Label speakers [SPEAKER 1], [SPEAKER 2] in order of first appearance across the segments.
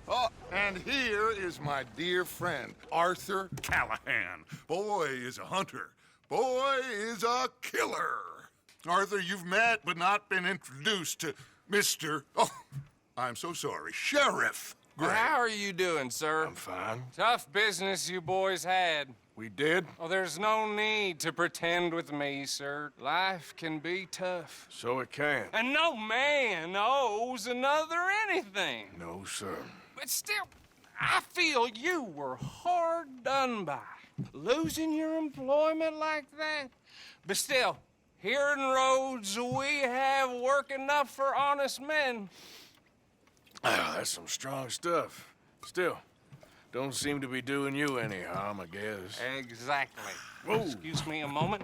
[SPEAKER 1] Oh, and here is my dear friend, Arthur Callahan. Boy is a hunter. Boy is a killer. Arthur, you've met but not been introduced to Mr. Oh, I'm so sorry, Sheriff Gray.
[SPEAKER 2] How are you doing, sir?
[SPEAKER 3] I'm fine.
[SPEAKER 2] Tough business you boys had.
[SPEAKER 3] We did?
[SPEAKER 2] Oh, there's no need to pretend with me, sir. Life can be tough.
[SPEAKER 3] So it can.
[SPEAKER 2] And no man owes another anything.
[SPEAKER 3] No, sir.
[SPEAKER 2] But still, I feel you were hard done by. Losing your employment like that. But still, here in Rhodes, we have work enough for honest men.
[SPEAKER 3] Ah, that's some strong stuff. Still, don't seem to be doing you any harm, I guess.
[SPEAKER 2] Exactly.
[SPEAKER 3] Whoa.
[SPEAKER 2] Excuse me a moment.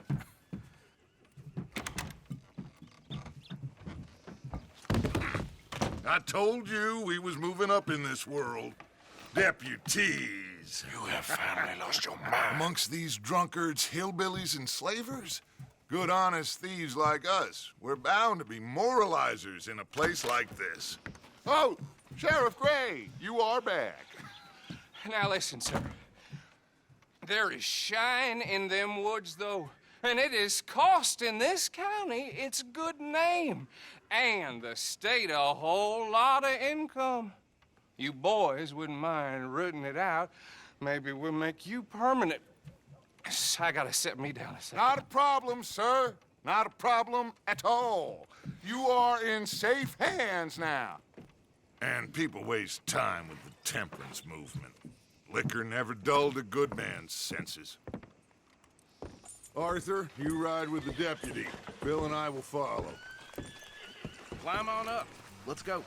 [SPEAKER 1] I told you we was moving up in this world. Deputies.
[SPEAKER 3] You have finally lost your mind.
[SPEAKER 1] Amongst these drunkards, hillbillies, and slavers? Good, honest thieves like us. We're bound to be moralizers in a place like this. Oh, Sheriff Gray, you are back.
[SPEAKER 2] Now listen, sir. There is shine in them woods, though, and it is costing this county its good name and the state a whole lot of income. You boys wouldn't mind rooting it out. Maybe we'll make you permanent. I gotta set me down a second.
[SPEAKER 1] Not a problem, sir. Not a problem at all. You are in safe hands now. And people waste time with the temperance movement. Liquor never dulled a good man's senses. Arthur, you ride with the deputy. Bill and I will follow.
[SPEAKER 4] Climb on up. Let's go.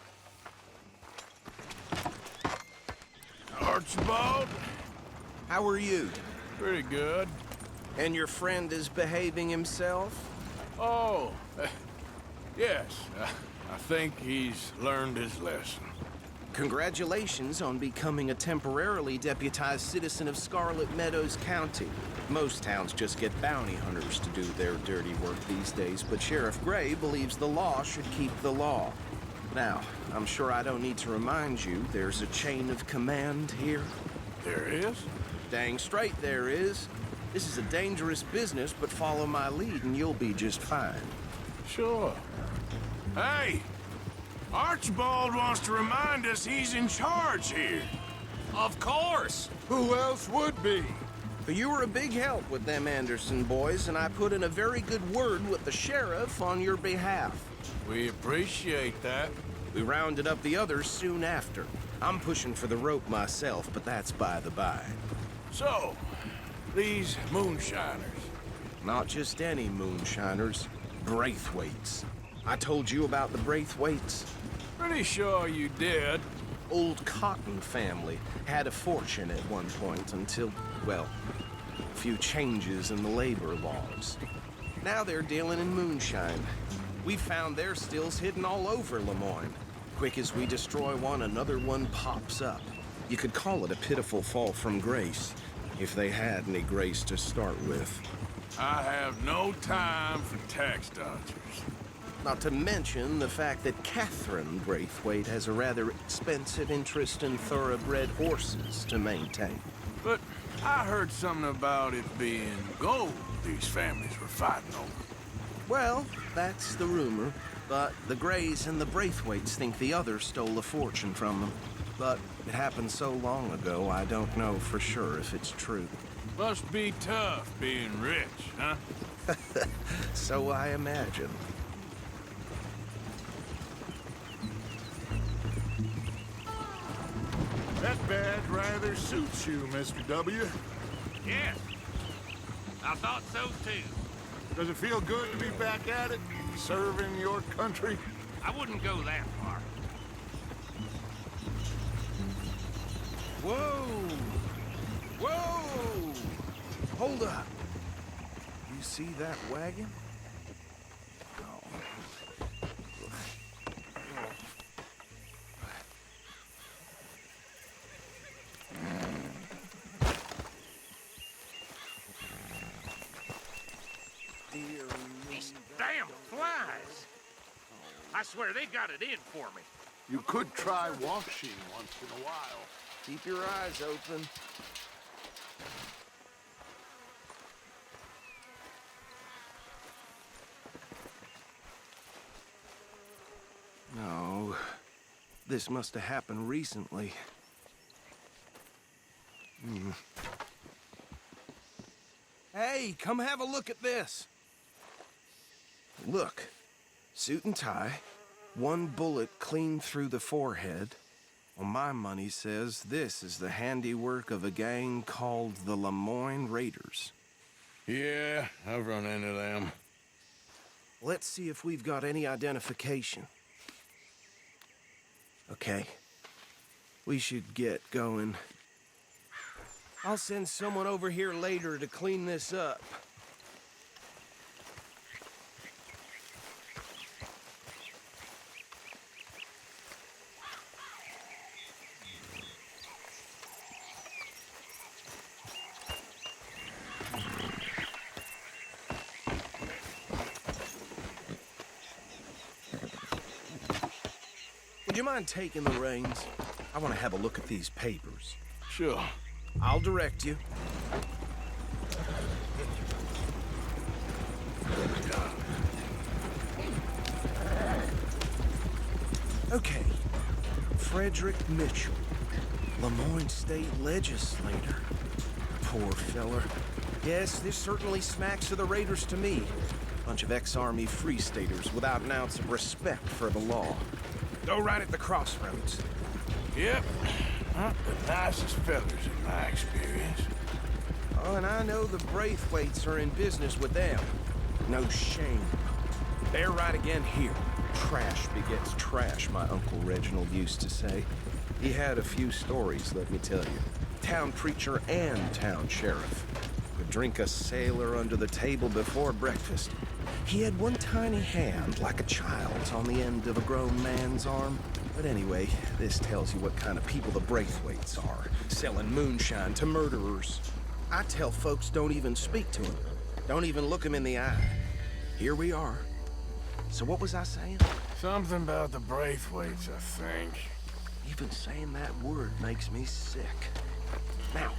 [SPEAKER 3] Archibald?
[SPEAKER 4] How are you?
[SPEAKER 3] Pretty good.
[SPEAKER 4] And your friend is behaving himself?
[SPEAKER 3] Oh, yes. I think he's learned his lesson.
[SPEAKER 4] Congratulations on becoming a temporarily deputized citizen of Scarlet Meadows County. Most towns just get bounty hunters to do their dirty work these days, but Sheriff Gray believes the law should keep the law. Now, I'm sure I don't need to remind you there's a chain of command here.
[SPEAKER 3] There is?
[SPEAKER 4] Dang straight there is. This is a dangerous business, but follow my lead and you'll be just fine.
[SPEAKER 3] Sure. Hey! Archibald wants to remind us he's in charge here.
[SPEAKER 2] Of course.
[SPEAKER 1] Who else would be?
[SPEAKER 4] But you were a big help with them Anderson boys, and I put in a very good word with the sheriff on your behalf.
[SPEAKER 3] We appreciate that.
[SPEAKER 4] We rounded up the others soon after. I'm pushing for the rope myself, but that's by the by.
[SPEAKER 3] So, these moonshiners.
[SPEAKER 4] Not just any moonshiners, Braithwaites. I told you about the Braithwaites.
[SPEAKER 3] Pretty sure you did.
[SPEAKER 4] Old Cotton family had a fortune at one point until, well, a few changes in the labor laws. Now they're dealing in moonshine. We found their stills hidden all over Lemoyne. Quick as we destroy one, another one pops up. You could call it a pitiful fall from grace, if they had any grace to start with.
[SPEAKER 3] I have no time for tax dodgers.
[SPEAKER 4] Not to mention the fact that Catherine Braithwaite has a rather expensive interest in thoroughbred horses to maintain.
[SPEAKER 3] But I heard something about it being gold these families were fighting over.
[SPEAKER 4] Well, that's the rumor, but the Grays and the Braithwaites think the other stole a fortune from them. But it happened so long ago, I don't know for sure if it's true.
[SPEAKER 3] Must be tough being rich, huh?
[SPEAKER 4] So I imagine.
[SPEAKER 1] That badge rather suits you, Mr. W.
[SPEAKER 5] Yes, I thought so too.
[SPEAKER 1] Does it feel good to be back at it, serving your country?
[SPEAKER 5] I wouldn't go that far.
[SPEAKER 4] Whoa! Whoa! Hold up. You see that wagon?
[SPEAKER 5] These damn flies. I swear they got it in for me.
[SPEAKER 1] You could try washing once in a while.
[SPEAKER 4] Keep your eyes open. No, this must have happened recently. Hey, come have a look at this. Look, suit and tie, one bullet clean through the forehead. Well, my money says this is the handiwork of a gang called the Lemoyne Raiders.
[SPEAKER 3] Yeah, I've run into them.
[SPEAKER 4] Let's see if we've got any identification. Okay. We should get going. I'll send someone over here later to clean this up. Would you mind taking the reins? I want to have a look at these papers.
[SPEAKER 3] Sure.
[SPEAKER 4] I'll direct you. Okay. Frederick Mitchell, Lemoyne State Legislator. Poor feller. Yes, this certainly smacks of the Raiders to me. Bunch of ex-Army Free Staters without an ounce of respect for the law. Go right at the crossroads.
[SPEAKER 3] Yep. Not the nicest fellas in my experience.
[SPEAKER 4] Oh, and I know the Braithwaites are in business with them. No shame. They're right again here. Trash begets trash, my Uncle Reginald used to say. He had a few stories, let me tell you. Town preacher and town sheriff. Could drink a sailor under the table before breakfast. He had one tiny hand, like a child's, on the end of a grown man's arm. But anyway, this tells you what kind of people the Braithwaites are, selling moonshine to murderers. I tell folks don't even speak to them. Don't even look them in the eye. Here we are. So what was I saying?
[SPEAKER 3] Something about the Braithwaites, I think.
[SPEAKER 4] Even saying that word makes me sick. Now,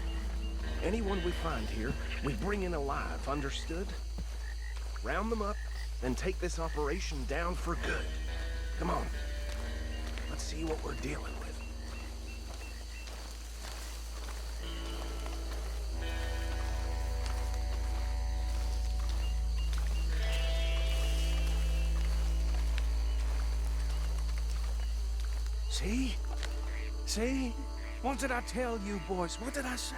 [SPEAKER 4] anyone we find here, we bring in alive, understood? Round them up, then take this operation down for good. Come on. Let's see what we're dealing with. See? See? What did I tell you, boys? What did I say?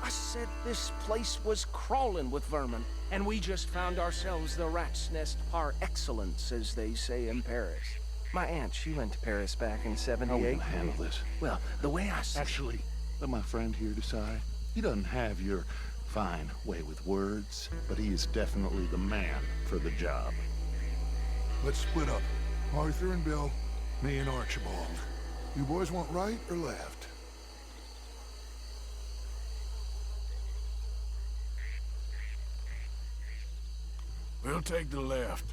[SPEAKER 4] I said this place was crawling with vermin, and we just found ourselves the rat's nest par excellence, as they say in Paris. My aunt, she went to Paris back in
[SPEAKER 6] How are we
[SPEAKER 4] '78.
[SPEAKER 6] gonna handle this?
[SPEAKER 4] Well, the way I see
[SPEAKER 6] Actually, let my friend here decide. He doesn't have your fine way with words, but he is definitely the man for the job.
[SPEAKER 1] Let's split up. Arthur and Bill, me and Archibald. You boys want right or left?
[SPEAKER 3] We'll take the left.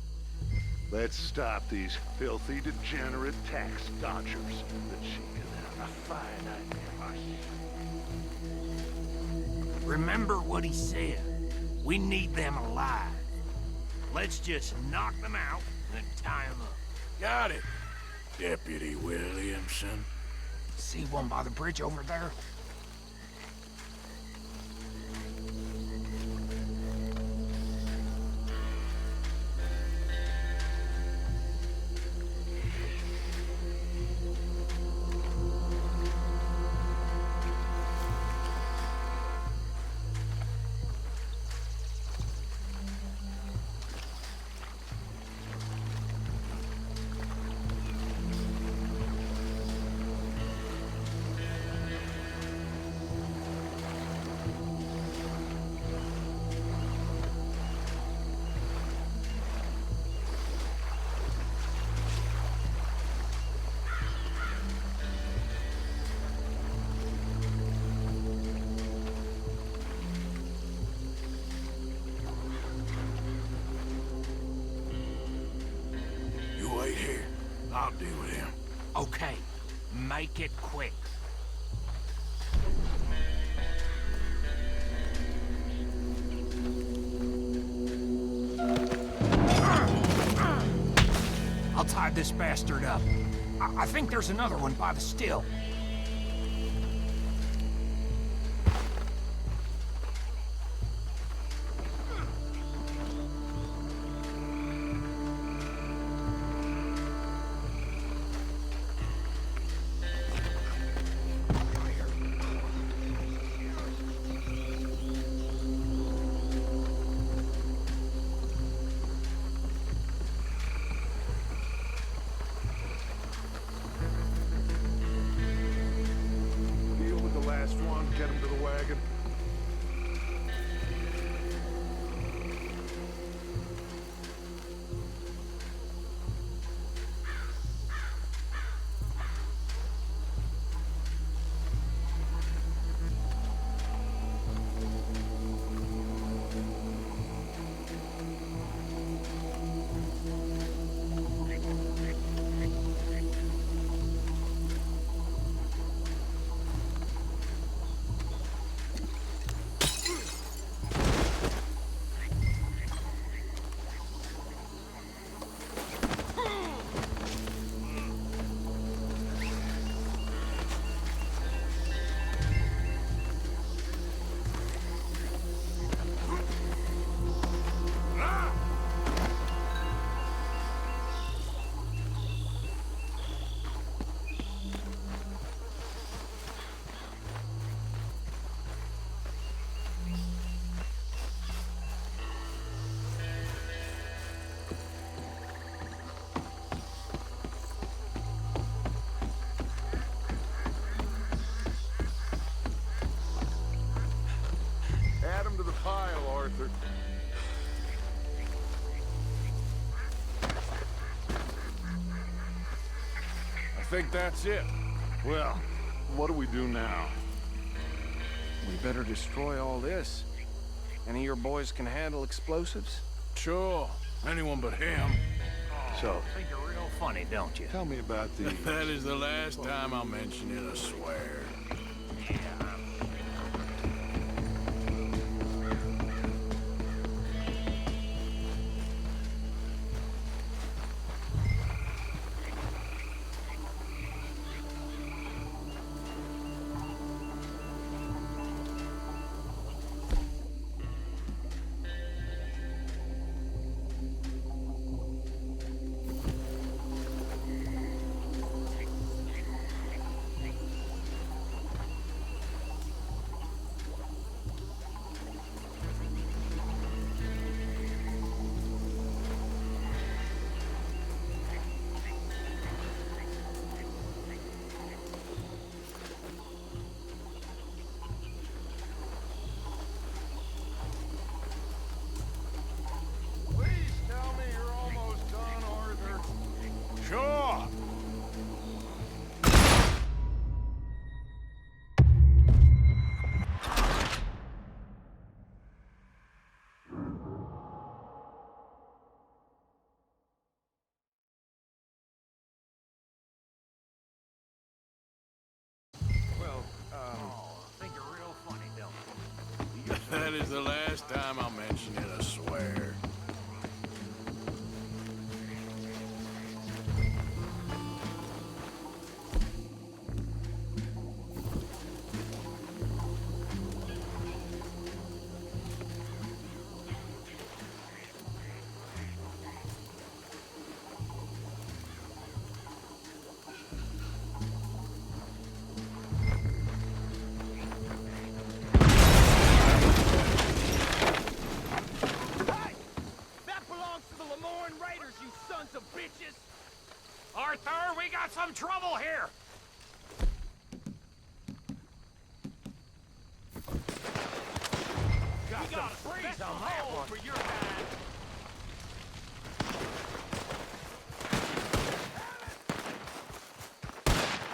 [SPEAKER 6] Let's stop these filthy, degenerate tax dodgers. The chicken have a fine idea.
[SPEAKER 5] Remember what he said. We need them alive. Let's just knock them out and tie them up.
[SPEAKER 3] Got it, Deputy Williamson.
[SPEAKER 5] See one by the bridge over there? Make it quick. I'll tie this bastard up. I think there's another one by the still.
[SPEAKER 6] Deal with the last one, get him to the wagon. Add him to the pile, Arthur.
[SPEAKER 3] I think that's it.
[SPEAKER 6] Well, what do we do now?
[SPEAKER 4] We better destroy all this. Any of your boys can handle explosives?
[SPEAKER 3] Sure. Anyone but him.
[SPEAKER 6] So,
[SPEAKER 5] Think you're real funny, don't you?
[SPEAKER 6] tell me about the...
[SPEAKER 3] That is the last time I'll mention it, I swear.
[SPEAKER 1] Please tell me you're almost done, Arthur.
[SPEAKER 3] Sure.
[SPEAKER 5] Think you're real funny, don't you?
[SPEAKER 3] That is the last time I'll mention it, I swear.
[SPEAKER 5] Arthur, we got some trouble here! Got some freeze on that one for your kind.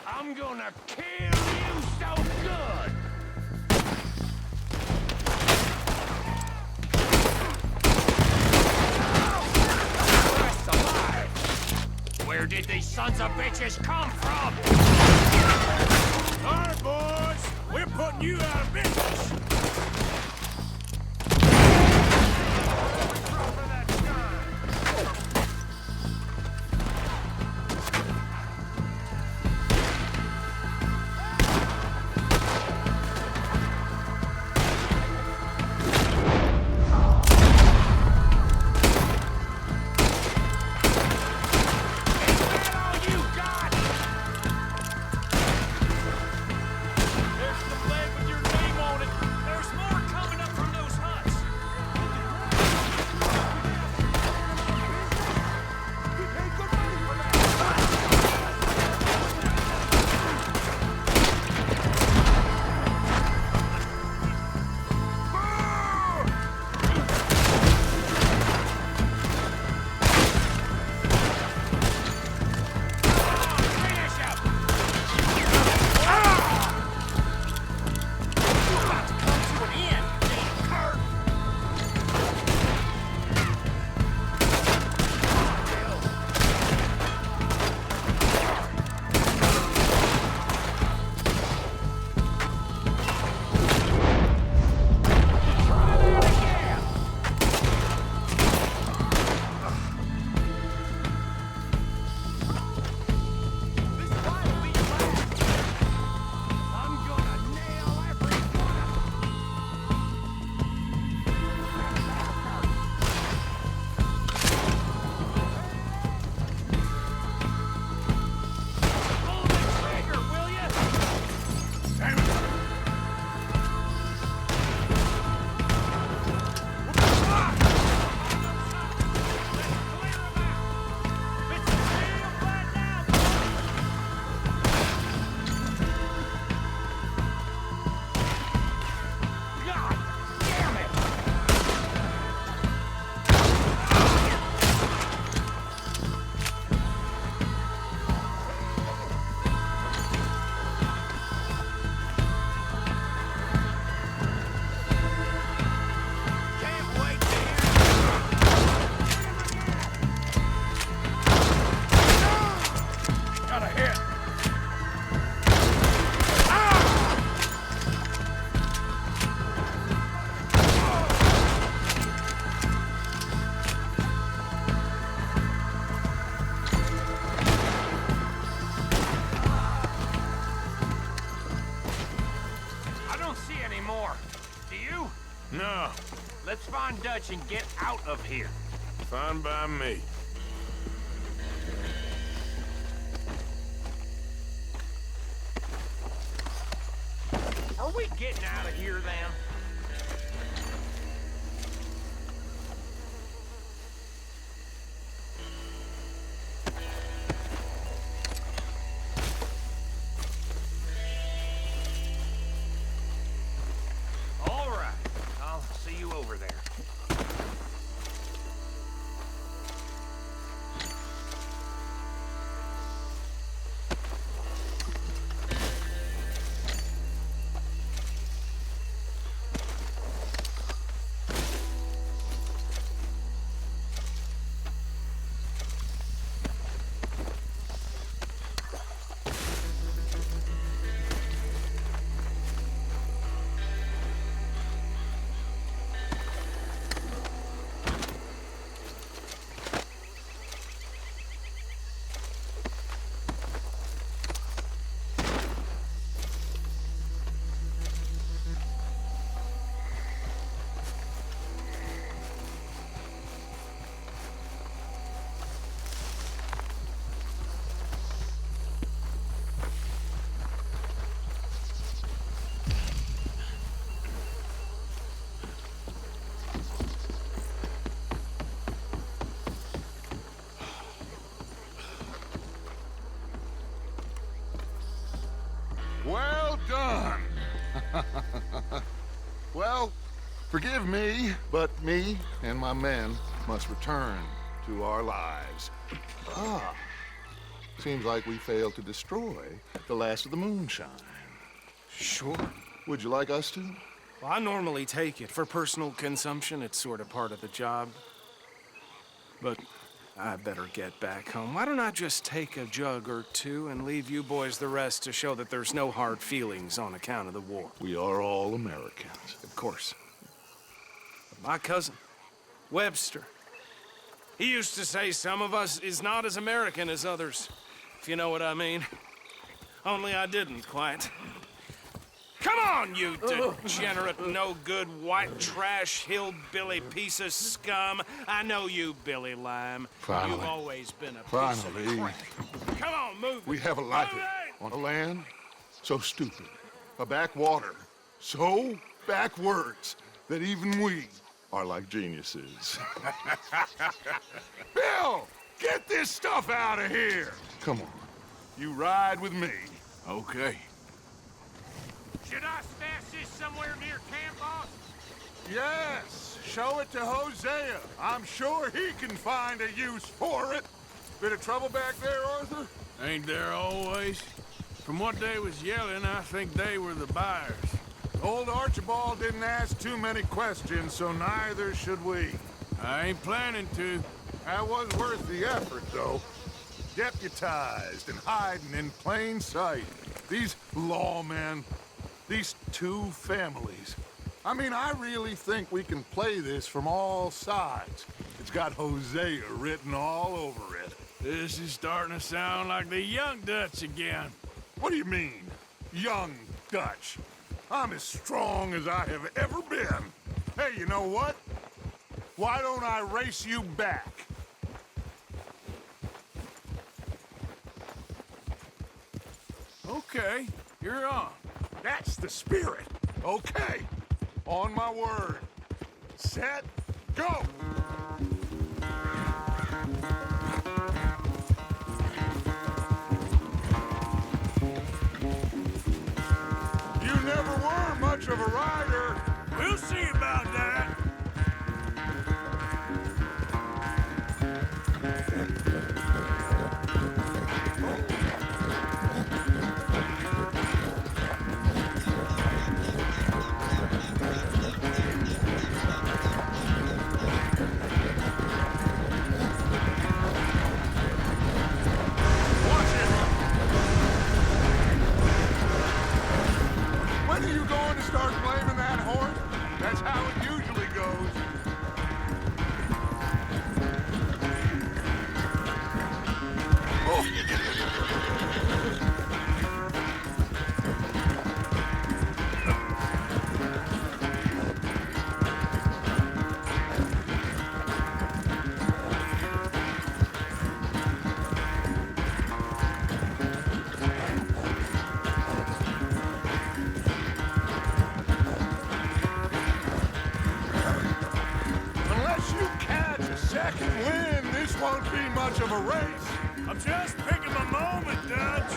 [SPEAKER 5] I'm gonna kill you so good! Where did these sons of bitches come from?
[SPEAKER 3] No,
[SPEAKER 5] Let's find Dutch and get out of here.
[SPEAKER 3] fine by me.
[SPEAKER 5] Are we getting out of here then? All right. I'll see you over there.
[SPEAKER 1] Well done. Well, forgive me, but me and my men must return to our lives. Ah, seems like we failed to destroy the last of the moonshine.
[SPEAKER 4] Sure.
[SPEAKER 1] Would you like us to?
[SPEAKER 4] Well, I normally take it. For personal consumption, it's sort of part of the job. But I better get back home. Why don't I just take a jug or two and leave you boys the rest to show that there's no hard feelings on account of the war?
[SPEAKER 1] We are all Americans.
[SPEAKER 4] Of course. But my cousin, Webster, he used to say some of us is not as American as others, if you know what I mean. Only I didn't quite. Come on, you degenerate, no-good, white trash, hillbilly piece of scum. I know you, Billy Lime.
[SPEAKER 1] Finally.
[SPEAKER 4] You've always been a piece
[SPEAKER 1] Finally.
[SPEAKER 4] of crap. Come on, move
[SPEAKER 1] We
[SPEAKER 4] it.
[SPEAKER 1] have a life
[SPEAKER 4] Move it!
[SPEAKER 1] on a land so stupid, a backwater so backwards that even we are like geniuses. Bill, get this stuff out of here. Come on, you ride with me.
[SPEAKER 3] Okay.
[SPEAKER 5] Should I stash this somewhere near camp, boss?
[SPEAKER 1] Yes, show it to Hosea. I'm sure he can find a use for it. Bit of trouble back there, Arthur?
[SPEAKER 3] Ain't there always? From what they was yelling, I think they were the buyers.
[SPEAKER 1] Old Archibald didn't ask too many questions, so neither should we.
[SPEAKER 3] I ain't planning to.
[SPEAKER 1] That was worth the effort, though. Deputized and hiding in plain sight. These lawmen, these two families. I mean, I really think we can play this from all sides. It's got Hosea written all over it.
[SPEAKER 3] This is starting to sound like the young Dutch again.
[SPEAKER 1] What do you mean, young Dutch? I'm as strong as I have ever been. Hey, you know what? Why don't I race you back?
[SPEAKER 3] Okay, you're on.
[SPEAKER 1] That's the spirit. Okay. On my word. Set, go! You never were much of a rider.
[SPEAKER 3] We'll see about that.
[SPEAKER 1] Watch it! When are you going to start blaming that much of a race.
[SPEAKER 3] I'm just picking my moment, Dutch.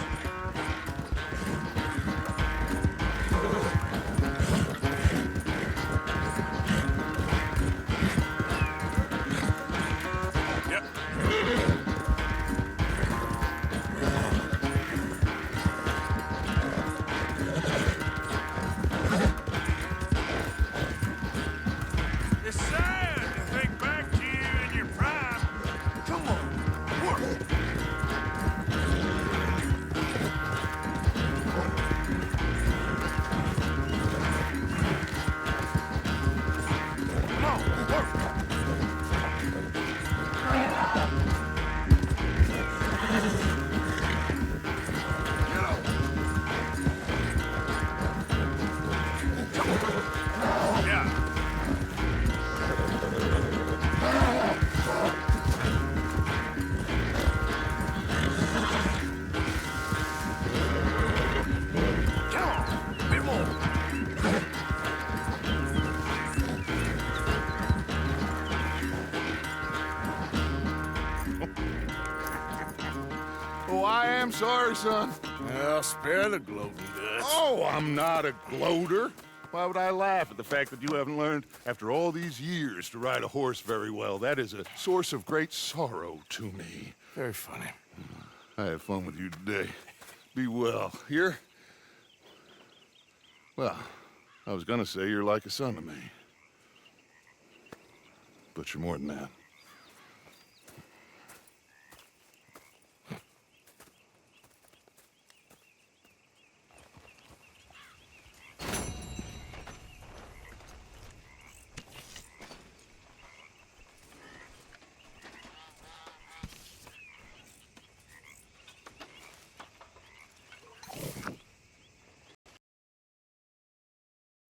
[SPEAKER 3] It's sad to think back to you in your prime. Come on, work. Come on, work. Yeah. Come on, a bit more.
[SPEAKER 1] Oh, I am sorry, son.
[SPEAKER 3] Well, spare the gloating, Dutch.
[SPEAKER 1] Oh, I'm not a gloater. Why would I laugh at the fact that you haven't learned, after all these years, to ride a horse very well? That is a source of great sorrow to me.
[SPEAKER 3] Very funny.
[SPEAKER 1] I had fun with you today. Be well. Here? Well, I was gonna say you're like a son to me. But you're more than that.